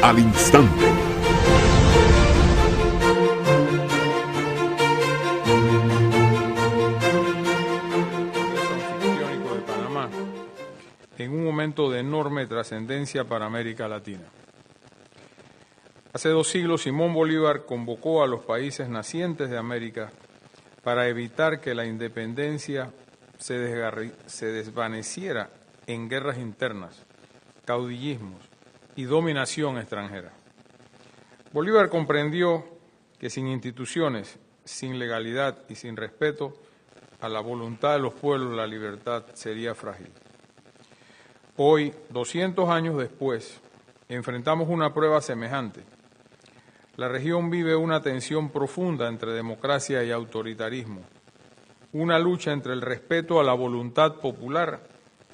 al instante. Anfictiónico de Panamá, en un momento de enorme trascendencia para América Latina. Hace 2 siglos, Simón Bolívar convocó a los países nacientes de América para evitar que la independencia se desvaneciera en guerras internas, caudillismos y dominación extranjera. Bolívar comprendió que sin instituciones, sin legalidad y sin respeto a la voluntad de los pueblos, la libertad sería frágil. Hoy, 200 años después, enfrentamos una prueba semejante. La región vive una tensión profunda entre democracia y autoritarismo, una lucha entre el respeto a la voluntad popular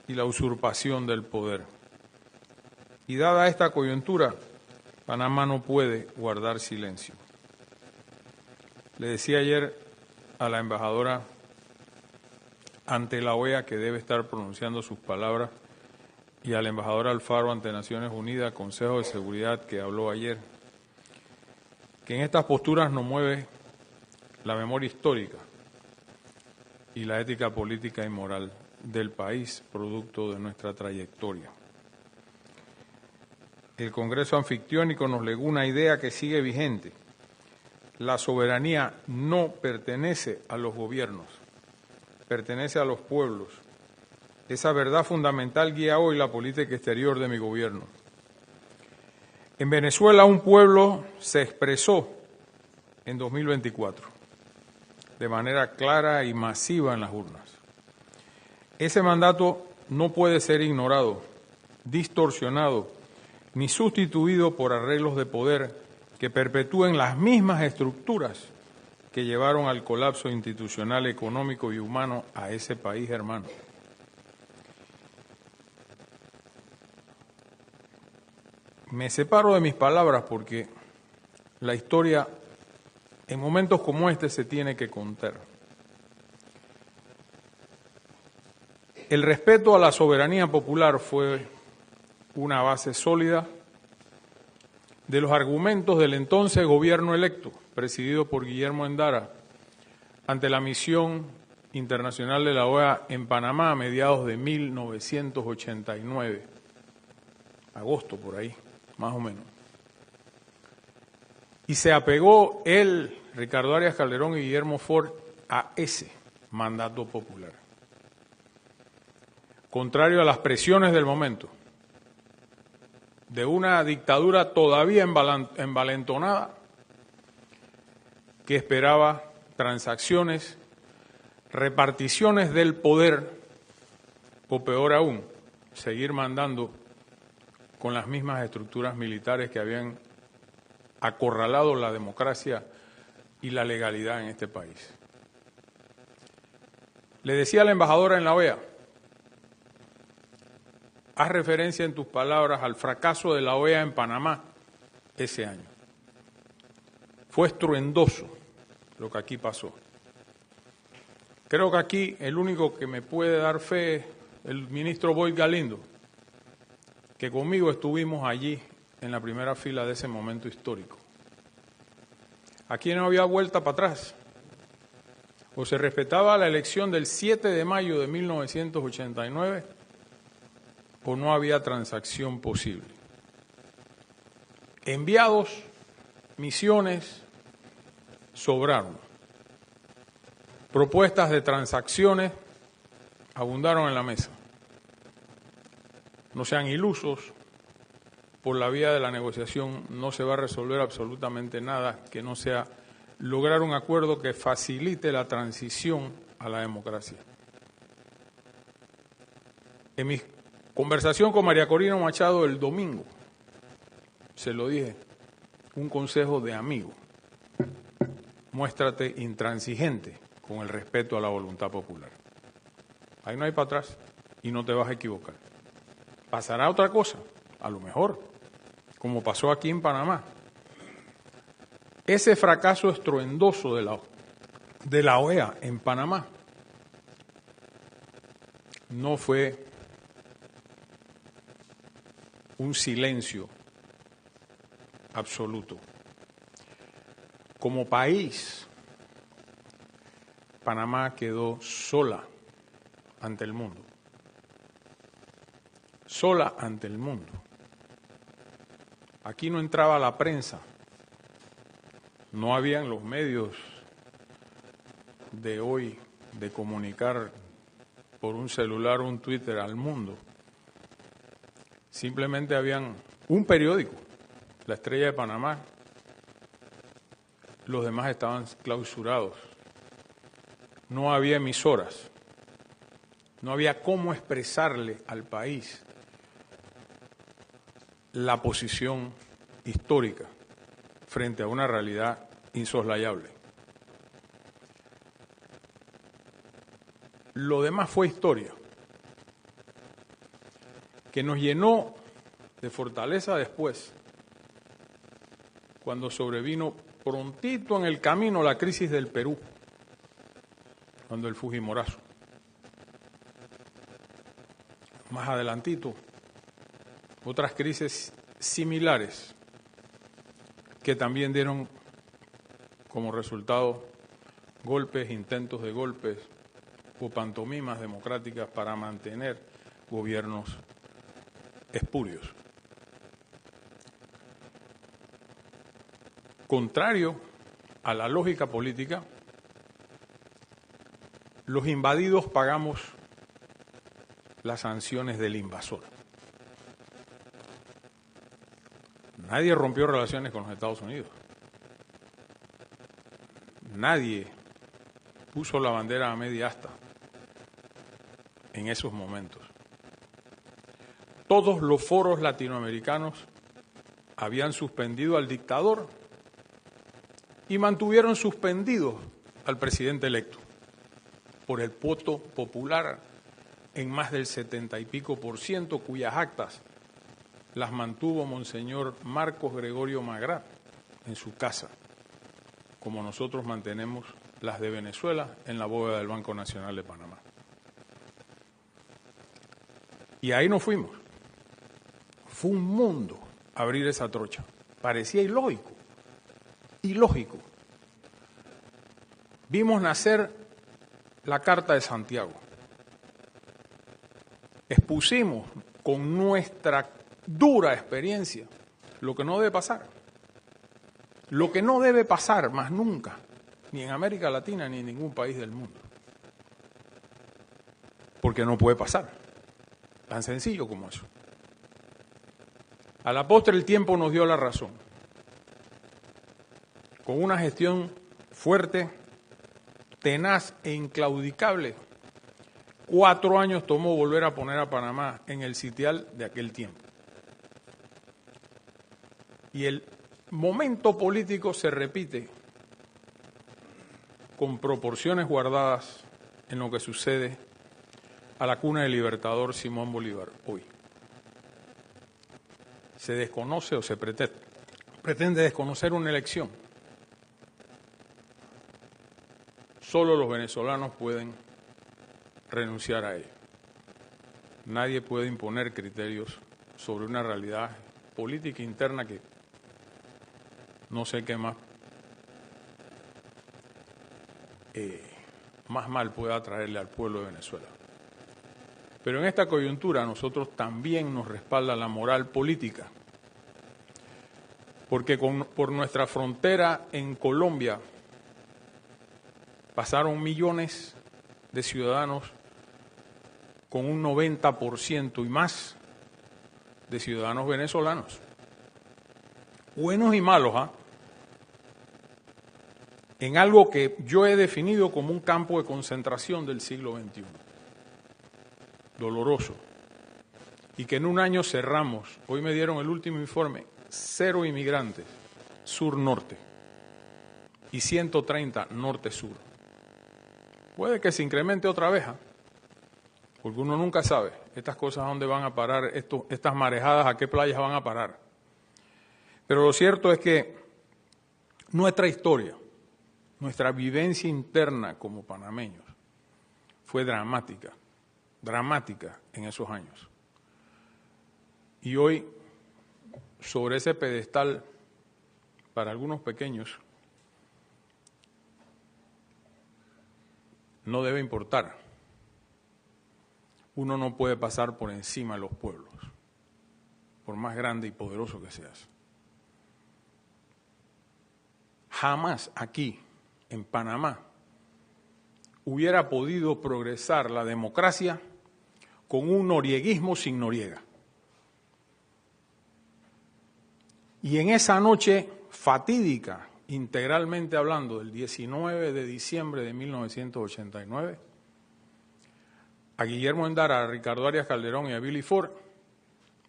y la usurpación del poder. Y dada esta coyuntura, Panamá no puede guardar silencio. Le decía ayer a la embajadora ante la OEA que debe estar pronunciando sus palabras y al embajador Alfaro ante Naciones Unidas, Consejo de Seguridad, que habló ayer, que en estas posturas nos mueve la memoria histórica y la ética política y moral del país, producto de nuestra trayectoria. El Congreso Anfictiónico nos legó una idea que sigue vigente. La soberanía no pertenece a los gobiernos, pertenece a los pueblos. Esa verdad fundamental guía hoy la política exterior de mi gobierno. En Venezuela un pueblo se expresó en 2024 de manera clara y masiva en las urnas. Ese mandato no puede ser ignorado, distorsionado, ni sustituido por arreglos de poder que perpetúen las mismas estructuras que llevaron al colapso institucional, económico y humano a ese país hermano. Me separo de mis palabras porque la historia en momentos como este se tiene que contar. El respeto a la soberanía popular fue una base sólida de los argumentos del entonces gobierno electo, presidido por Guillermo Endara, ante la misión internacional de la OEA en Panamá a mediados de 1989, agosto por ahí, más o menos. Y se apegó él, Ricardo Arias Calderón y Guillermo Ford, a ese mandato popular. Contrario a las presiones del momento, de una dictadura todavía envalentonada que esperaba transacciones, reparticiones del poder, o peor aún, seguir mandando con las mismas estructuras militares que habían acorralado la democracia y la legalidad en este país. Le decía a la embajadora en la OEA, haz referencia en tus palabras al fracaso de la OEA en Panamá ese año. Fue estruendoso lo que aquí pasó. Creo que aquí el único que me puede dar fe es el ministro Boyd Galindo, que conmigo estuvimos allí en la primera fila de ese momento histórico. Aquí no había vuelta para atrás. O se respetaba la elección del 7 de mayo de 1989 o no había transacción posible. Enviados, misiones, sobraron. Propuestas de transacciones abundaron en la mesa. No sean ilusos, por la vía de la negociación no se va a resolver absolutamente nada que no sea lograr un acuerdo que facilite la transición a la democracia. En mi conversación con María Corina Machado el domingo, se lo dije, un consejo de amigo, muéstrate intransigente con el respeto a la voluntad popular. Ahí no hay para atrás y no te vas a equivocar. ¿Pasará otra cosa? A lo mejor, como pasó aquí en Panamá. Ese fracaso estruendoso de la OEA en Panamá no fue un silencio absoluto. Como país, Panamá quedó sola ante el mundo. Sola ante el mundo. Aquí no entraba la prensa, no habían los medios de hoy de comunicar por un celular o un Twitter al mundo. Simplemente habían un periódico, La Estrella de Panamá. Los demás estaban clausurados. No había emisoras. No había cómo expresarle al país la posición histórica frente a una realidad insoslayable. Lo demás fue historia, que nos llenó de fortaleza después, cuando sobrevino prontito en el camino la crisis del Perú, cuando el Fujimorazo. Más adelantito, otras crisis similares que también dieron como resultado golpes, intentos de golpes o pantomimas democráticas para mantener gobiernos espurios. Contrario a la lógica política, los invadidos pagamos las sanciones del invasor. Nadie rompió relaciones con los Estados Unidos. Nadie puso la bandera a media asta en esos momentos. Todos los foros latinoamericanos habían suspendido al dictador y mantuvieron suspendido al presidente electo por el voto popular en más del 70 y pico %, cuyas actas las mantuvo Monseñor Marcos Gregorio Magrat en su casa, como nosotros mantenemos las de Venezuela en la bóveda del Banco Nacional de Panamá. Y ahí nos fuimos. Fue un mundo abrir esa trocha. Parecía ilógico. Ilógico. Vimos nacer la Carta de Santiago. Expusimos con nuestra dura experiencia lo que no debe pasar. Lo que no debe pasar más nunca, ni en América Latina ni en ningún país del mundo. Porque no puede pasar. Tan sencillo como eso. A la postre el tiempo nos dio la razón. Con una gestión fuerte, tenaz e inclaudicable, 4 años tomó volver a poner a Panamá en el sitial de aquel tiempo. Y el momento político se repite con proporciones guardadas en lo que sucede a la cuna del libertador Simón Bolívar hoy. Se desconoce o se pretende desconocer una elección. Solo los venezolanos pueden renunciar a ello. Nadie puede imponer criterios sobre una realidad política interna que no sé qué más mal pueda traerle al pueblo de Venezuela. Pero en esta coyuntura a nosotros también nos respalda la moral política, porque por nuestra frontera en Colombia pasaron millones de ciudadanos con un 90% y más de ciudadanos venezolanos, buenos y malos, en algo que yo he definido como un campo de concentración del siglo XXI, doloroso, y que en un año cerramos. Hoy me dieron el último informe, 0 inmigrantes, sur-norte, y 130 norte-sur. Puede que se incremente otra vez, porque uno nunca sabe estas cosas a dónde van a parar, estas marejadas, a qué playas van a parar. Pero lo cierto es que nuestra historia, nuestra vivencia interna como panameños, fue dramática en esos años. Y hoy, sobre ese pedestal para algunos pequeños no debe importar. Uno no puede pasar por encima de los pueblos, por más grande y poderoso que seas. Jamás aquí, en Panamá, hubiera podido progresar la democracia con un norieguismo sin Noriega. Y en esa noche fatídica, integralmente hablando, del 19 de diciembre de 1989, a Guillermo Endara, a Ricardo Arias Calderón y a Billy Ford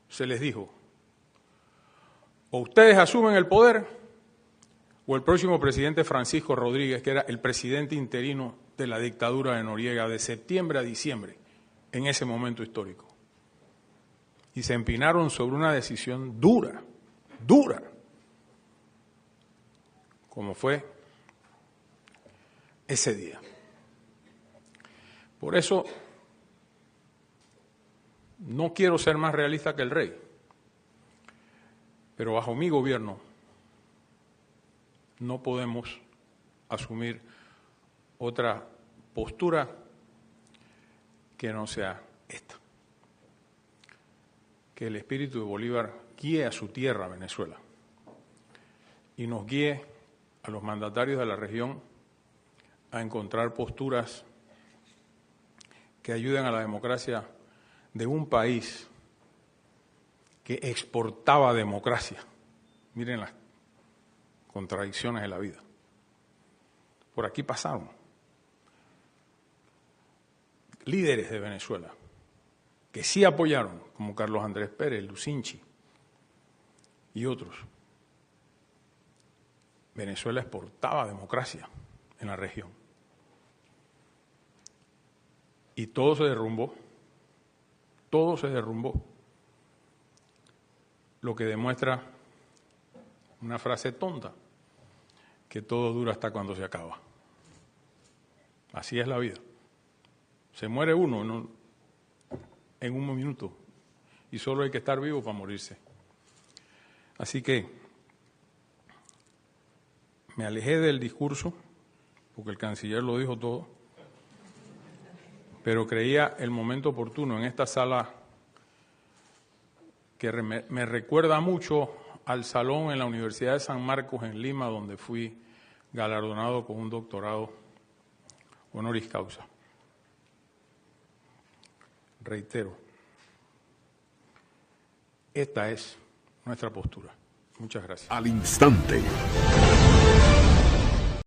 se les dijo: o ustedes asumen el poder o el próximo presidente Francisco Rodríguez, que era el presidente interino de la dictadura de Noriega de septiembre a diciembre, en ese momento histórico. Y se empinaron sobre una decisión dura, como fue ese día. Por eso no quiero ser más realista que el rey, pero bajo mi gobierno no podemos asumir otra postura que no sea esta. Que el espíritu de Bolívar guíe a su tierra, Venezuela, y nos guíe a los mandatarios de la región a encontrar posturas que ayuden a la democracia de un país que exportaba democracia. Miren las contradicciones de la vida. Por aquí pasaron líderes de Venezuela que sí apoyaron, como Carlos Andrés Pérez, Lucinchi y otros. Venezuela exportaba democracia en la región. Y todo se derrumbó. Todo se derrumbó. Lo que demuestra una frase tonta, que todo dura hasta cuando se acaba. Así es la vida. Se muere uno en un minuto y solo hay que estar vivo para morirse. Así que me alejé del discurso, porque el canciller lo dijo todo, pero creía el momento oportuno en esta sala que me recuerda mucho al salón en la Universidad de San Marcos en Lima, donde fui galardonado con un doctorado honoris causa. Reitero, esta es nuestra postura. Muchas gracias. Al instante.